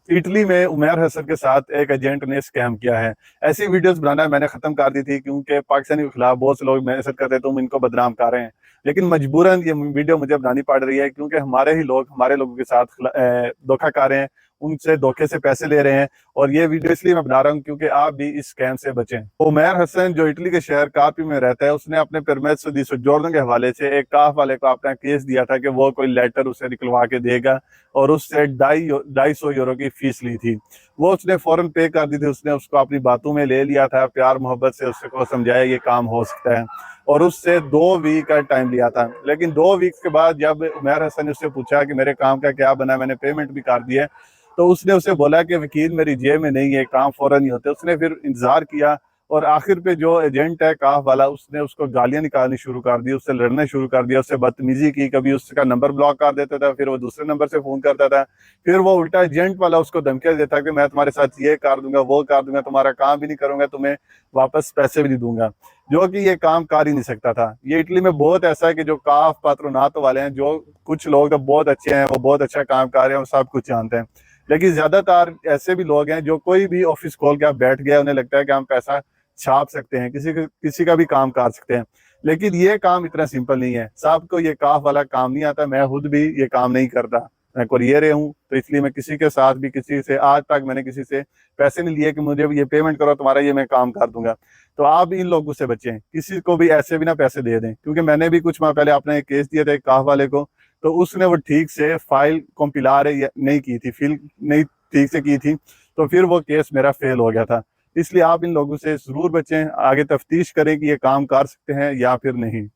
Italy में उमैर हसन के साथ एक एजेंट ने स्कैम किया है। ऐसी वीडियोस बनाना मैंने खत्म कर दी थी, क्योंकि पाकिस्तानी के खिलाफ बहुत से लोग मैसेज करते हैं तुम इनको बदनाम कर रहे हैं। लेकिन मजबूरन ये वीडियो मुझे बनानी पड़ रही है, क्योंकि हमारे ही लोग हमारे लोगों के साथ धोखा कर रहे हैं, उनसे धोखे से पैसे ले रहे हैं। और ये वीडियो इसलिए मैं बना रहा हूँ क्योंकि आप भी इस स्कैम से बचें। उमैर हसन जो इटली के शहर कार्पी में रहता है, उसने अपने परमेसो दी सोजोर्नो के हवाले से एक काफ वाले को अपना केस दिया था कि वो कोई लेटर उसे निकलवा के देगा, और उससे 250 यूरो की फीस ली थी। वो उसने फौरन पे कर दी थी। उसने उसको अपनी बातों में ले लिया था, प्यार मोहब्बत से उसको समझाया ये काम हो सकता है, और उससे 2 वीक का टाइम लिया था। लेकिन 2 वीक्स के बाद जब उमैर हसन ने उससे पूछा कि मेरे काम का क्या बना, मैंने पेमेंट भी कर दी है, तो उसने उसे बोला कि वकील मेरी जेब में नहीं है, काम फौरन ही होते। उसने फिर इंतजार किया, और आखिर पे जो एजेंट है काफ वाला, उसने उसको गालियां निकालनी शुरू कर दी, उससे लड़ना शुरू कर दिया, उससे बदतमीजी की। कभी उसका नंबर ब्लॉक कर देता था, फिर वो दूसरे नंबर से फोन करता था। फिर वो उल्टा एजेंट वाला उसको धमकियां देता कि मैं तुम्हारे साथ ये कर दूंगा, वो कर दूंगा, तुम्हारा काम भी नहीं करूंगा, तुम्हें वापस पैसे भी नहीं दूंगा। जो कि ये काम कर ही नहीं सकता था। ये इटली में बहुत ऐसा है कि जो काफ पात्रोनात वाले हैं, जो कुछ लोग तो बहुत अच्छे हैं, वो बहुत अच्छा काम कर रहे हैं, वो सब कुछ जानते हैं। लेकिन ज्यादातर ऐसे भी लोग हैं जो कोई भी ऑफिस खोल के आप बैठ गए, उन्हें लगता है कि हम पैसा छाप सकते हैं, किसी का भी काम कर सकते हैं। लेकिन ये काम इतना सिंपल नहीं है। सबको ये काफ वाला काम नहीं आता। मैं खुद भी ये काम नहीं करता। मैं कुरियर हूँ, तो इसलिए मैं किसी के साथ भी, किसी से आज तक मैंने किसी से पैसे नहीं लिए कि मुझे ये पेमेंट करो तुम्हारा, ये मैं काम कर दूंगा। तो आप इन लोगों से बचें, किसी को भी ऐसे भी ना पैसे दे दें। क्योंकि मैंने भी कुछ माह पहले अपने एक केस दिया था एक काफ वाले को, तो उसने वो ठीक से फाइल कंपिलार नहीं की थी, फिल नहीं ठीक से की थी, तो फिर वो केस मेरा फेल हो गया था। इसलिए आप इन लोगों से जरूर बचें, आगे तफ्तीश करें कि ये काम कर सकते हैं या फिर नहीं।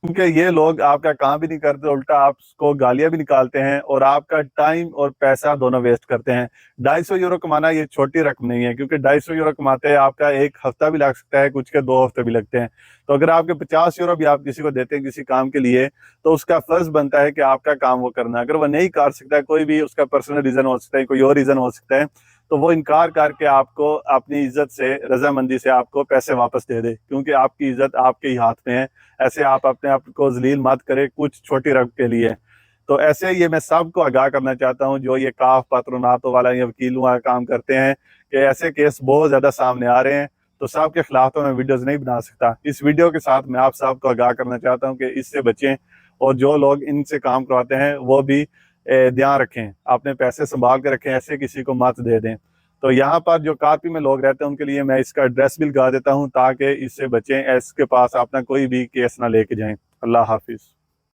क्योंकि ये लोग आपका काम भी नहीं करते, उल्टा आपको गालियां भी निकालते हैं, और आपका टाइम और पैसा दोनों वेस्ट करते हैं। 250 यूरो कमाना ये छोटी रकम नहीं है, क्योंकि 250 यूरो कमाते हैं आपका एक हफ्ता भी लग सकता है, कुछ के 2 हफ्ते भी लगते हैं। तो अगर आपके 50 यूरो भी आप किसी को देते हैं किसी काम के लिए, तो उसका फर्ज बनता है कि आपका काम वो करना। अगर वो नहीं कर सकता है, कोई भी उसका पर्सनल रीजन हो सकता है, कोई और रीजन हो सकता है, तो वो इनकार करके आपको अपनी इज्जत से, रजामंदी से आपको पैसे वापस दे दे, क्योंकि आपकी इज्जत आपके ही हाथ में है। ऐसे आप अपने आप को जलील मत करें कुछ छोटी रकम के लिए। तो ऐसे ये मैं सबको आगाह करना चाहता हूँ जो ये काफ पात्रोनातों वाला या वकीलों वाला काम करते हैं, कि ऐसे केस बहुत ज्यादा सामने आ रहे हैं। तो सबके खिलाफ तो मैं वीडियोस नहीं बना सकता। इस वीडियो के साथ मैं आप सबको आगाह करना चाहता हूँ कि इससे बचें, और जो लोग इनसे काम करवाते हैं वो भी ध्यान रखें, अपने पैसे संभाल के रखें, ऐसे किसी को मत दे दें। तो यहाँ पर जो कार्पी में लोग रहते हैं उनके लिए मैं इसका एड्रेस भी लगा देता हूँ, ताकि इससे बचें, इसके पास अपना कोई भी केस ना लेके जाएं। अल्लाह हाफिज।